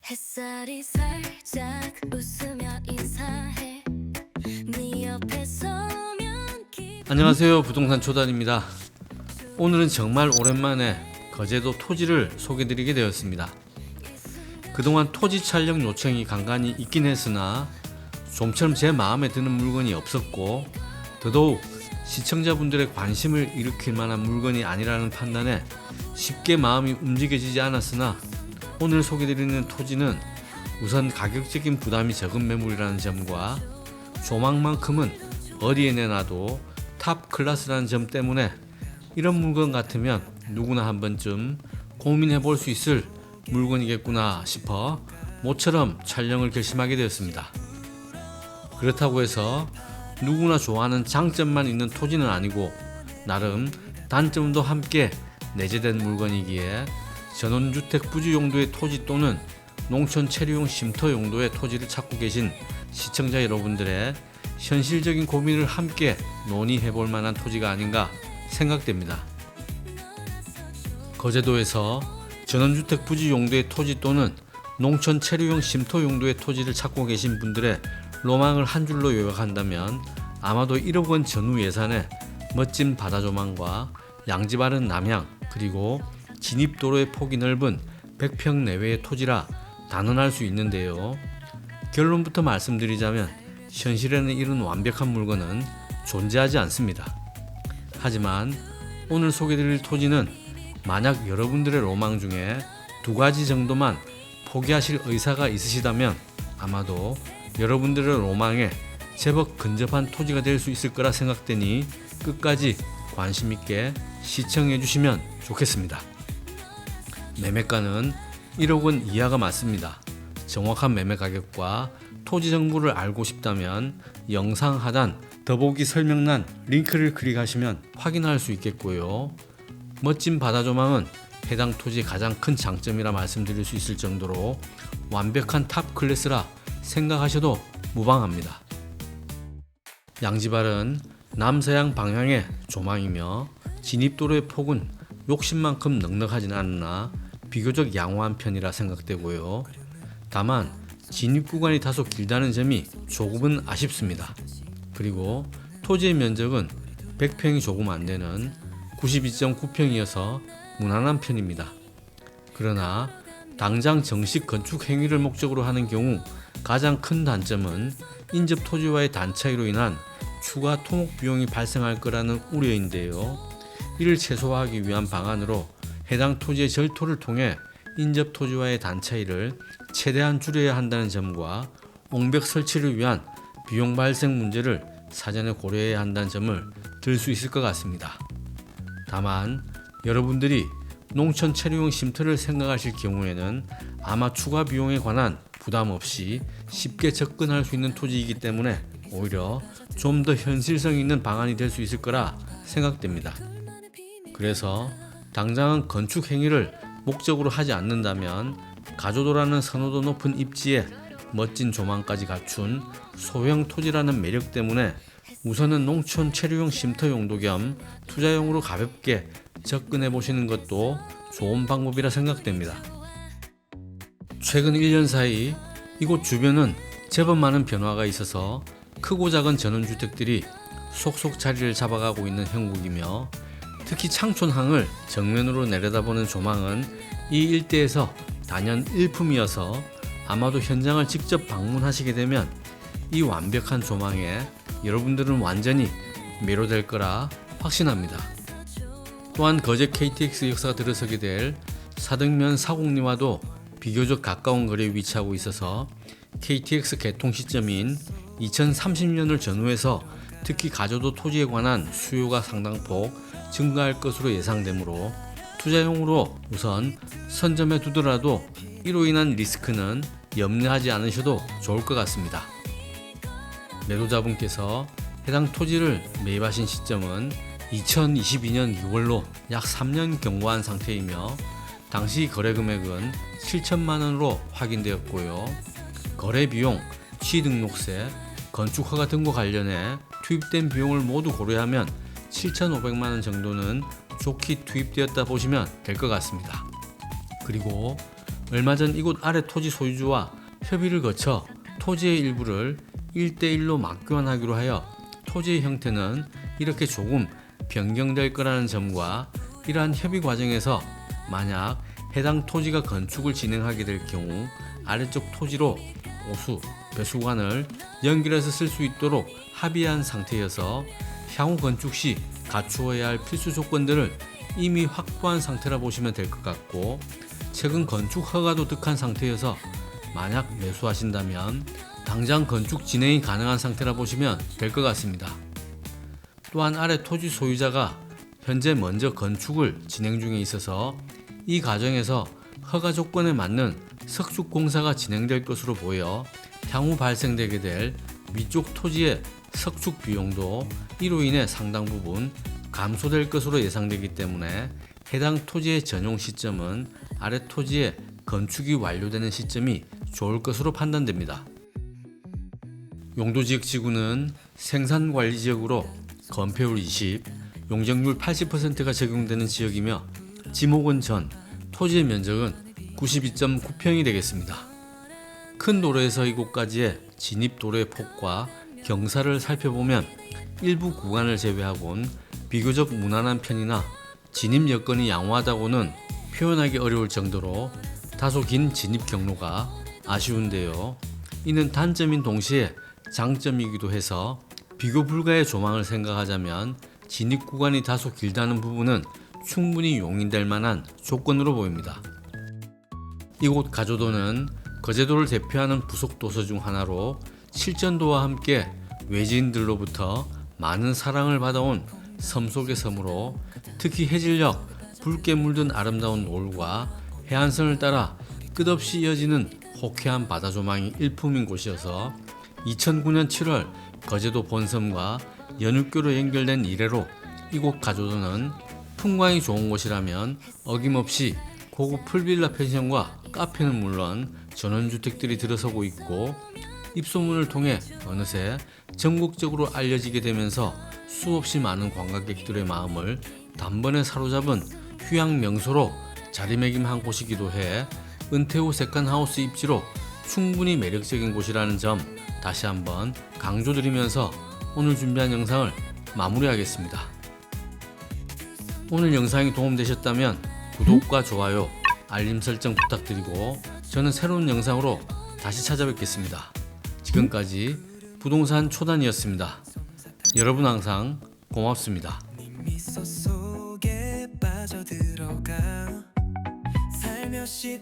햇살이 살짝 웃으며 인사해 네 옆에 서면 안녕하세요, 부동산 초단입니다. 오늘은 정말 오랜만에 거제도 토지를 소개드리게 되었습니다. 그동안 토지 촬영 요청이 간간히 있긴 했으나 좀처럼 제 마음에 드는 물건이 없었고, 더더욱 시청자분들의 관심을 일으킬 만한 물건이 아니라는 판단에 쉽게 마음이 움직여지지 않았으나, 오늘 소개드리는 토지는 우선 가격적인 부담이 적은 매물이라는 점과 조망만큼은 어디에 내놔도 탑 클래스라는 점 때문에 이런 물건 같으면 누구나 한 번쯤 고민해 볼 수 있을 물건이겠구나 싶어 모처럼 촬영을 결심하게 되었습니다. 그렇다고 해서 누구나 좋아하는 장점만 있는 토지는 아니고 나름 단점도 함께 내재된 물건이기에 전원주택 부지 용도의 토지 또는 농촌 체류용 쉼터 용도의 토지를 찾고 계신 시청자 여러분들의 현실적인 고민을 함께 논의해 볼 만한 토지가 아닌가 생각됩니다. 거제도에서 전원주택 부지 용도의 토지 또는 농촌 체류용 쉼터 용도의 토지를 찾고 계신 분들의 로망을 한 줄로 요약한다면 아마도 1억 원 전후 예산에 멋진 바다 조망과 양지 바른 남향, 그리고 진입도로의 폭이 넓은 100평 내외의 토지라 단언할 수 있는데요. 결론부터 말씀드리자면 현실에는 이런 완벽한 물건은 존재하지 않습니다. 하지만 오늘 소개드릴 토지는 만약 여러분들의 로망 중에 2가지 정도만 포기하실 의사가 있으시다면 아마도 여러분들의 로망에 제법 근접한 토지가 될 수 있을 거라 생각되니 끝까지 관심 있게 시청해 주시면 좋겠습니다. 매매가는 1억 원 이하가 맞습니다. 정확한 매매 가격과 토지 정보를 알고 싶다면 영상 하단 더보기 설명란 링크를 클릭하시면 확인할 수 있겠고요. 멋진 바다 조망은 해당 토지의 가장 큰 장점이라 말씀드릴 수 있을 정도로 완벽한 탑 클래스라 생각하셔도 무방합니다. 양지발은 남서양 방향의 조망이며 진입도로의 폭은 욕심만큼 넉넉하진 않으나 비교적 양호한 편이라 생각되고요. 다만 진입 구간이 다소 길다는 점이 조금은 아쉽습니다. 그리고 토지의 면적은 100평이 조금 안되는 92.9평이어서 무난한 편입니다. 그러나 당장 정식 건축 행위를 목적으로 하는 경우 가장 큰 단점은 인접 토지와의 단 차이로 인한 추가 토목 비용이 발생할 거라는 우려인데요. 이를 최소화하기 위한 방안으로 해당 토지의 절토를 통해 인접 토지와의 단 차이를 최대한 줄여야 한다는 점과 옹벽 설치를 위한 비용 발생 문제를 사전에 고려해야 한다는 점을 들 수 있을 것 같습니다. 다만 여러분들이 농촌 체류용 쉼터를 생각하실 경우에는 아마 추가 비용에 관한 부담 없이 쉽게 접근할 수 있는 토지이기 때문에 오히려 좀 더 현실성 있는 방안이 될 수 있을 거라 생각됩니다. 그래서 당장은 건축 행위를 목적으로 하지 않는다면 가조도라는 선호도 높은 입지에 멋진 조망까지 갖춘 소형 토지라는 매력 때문에 우선은 농촌 체류용 쉼터 용도 겸 투자용으로 가볍게 접근해 보시는 것도 좋은 방법이라 생각됩니다. 최근 1년 사이 이곳 주변은 제법 많은 변화가 있어서 크고 작은 전원주택들이 속속 자리를 잡아가고 있는 형국이며, 특히 창촌항을 정면으로 내려다보는 조망은 이 일대에서 단연 일품이어서 아마도 현장을 직접 방문하시게 되면 이 완벽한 조망에 여러분들은 완전히 매료될 거라 확신합니다. 또한 거제 KTX 역사가 들어서게 될 사등면 사곡리와도 비교적 가까운 거리에 위치하고 있어서 KTX 개통 시점인 2030년을 전후해서 특히 가조도 토지에 관한 수요가 상당폭 증가할 것으로 예상되므로 투자용으로 우선 선점해 두더라도 이로 인한 리스크는 염려하지 않으셔도 좋을 것 같습니다. 매도자분께서 해당 토지를 매입하신 시점은 2022년 6월로 약 3년 경과한 상태이며 당시 거래 금액은 7천만원으로 확인되었고요. 거래 비용, 취등록세, 건축허가 등과 관련해 투입된 비용을 모두 고려하면 7,500만원 정도는 좋게 투입되었다 보시면 될 것 같습니다. 그리고 얼마 전 이곳 아래 토지 소유주와 협의를 거쳐 토지의 일부를 1대1로 맞교환하기로 하여 토지의 형태는 이렇게 조금 변경될 거라는 점과 이러한 협의 과정에서 만약 해당 토지가 건축을 진행하게 될 경우 아래쪽 토지로 오수, 배수관을 연결해서 쓸 수 있도록 합의한 상태여서 향후 건축 시 갖추어야 할 필수 조건들을 이미 확보한 상태라 보시면 될 것 같고, 최근 건축 허가도 득한 상태여서 만약 매수하신다면 당장 건축 진행이 가능한 상태라 보시면 될 것 같습니다. 또한 아래 토지 소유자가 현재 먼저 건축을 진행 중에 있어서 이 과정에서 허가 조건에 맞는 석축 공사가 진행될 것으로 보여 향후 발생되게 될 위쪽 토지의 석축 비용도 이로 인해 상당 부분 감소될 것으로 예상되기 때문에 해당 토지의 전용 시점은 아래 토지의 건축이 완료되는 시점이 좋을 것으로 판단됩니다. 용도지역지구는 생산관리지역으로 건폐율 20, 용적률 80%가 적용되는 지역이며 지목은 전, 토지의 면적은 92.9평이 되겠습니다. 큰 도로에서 이곳까지의 진입도로의 폭과 경사를 살펴보면 일부 구간을 제외하고는 비교적 무난한 편이나 진입 여건이 양호하다고는 표현하기 어려울 정도로 다소 긴 진입 경로가 아쉬운데요. 이는 단점인 동시에 장점이기도 해서 비교 불가의 조망을 생각하자면 진입 구간이 다소 길다는 부분은 충분히 용인될 만한 조건으로 보입니다. 이곳 가조도는 거제도를 대표하는 부속 도서 중 하나로 실전도와 함께 외지인들로부터 많은 사랑을 받아온 섬 속의 섬으로 특히 해질녘 붉게 물든 아름다운 노을과 해안선을 따라 끝없이 이어지는 호쾌한 바다 조망이 일품인 곳이어서 2009년 7월 거제도 본섬과 연육교로 연결된 이래로 이곳 가조도는 풍광이 좋은 곳이라면 어김없이 고급 풀빌라 펜션과 카페는 물론 전원주택들이 들어서고 있고, 입소문을 통해 어느새 전국적으로 알려지게 되면서 수없이 많은 관광객들의 마음을 단번에 사로잡은 휴양 명소로 자리매김한 곳이기도 해 은퇴 후 세컨하우스 입지로 충분히 매력적인 곳이라는 점 다시 한번 강조드리면서 오늘 준비한 영상을 마무리하겠습니다. 오늘 영상이 도움되셨다면 구독과 좋아요, 알림 설정 부탁드리고 저는 새로운 영상으로 다시 찾아뵙겠습니다. 지금까지 부동산 초단이었습니다. 여러분 항상 고맙습니다. 미소 속에 빠져들어가 살며시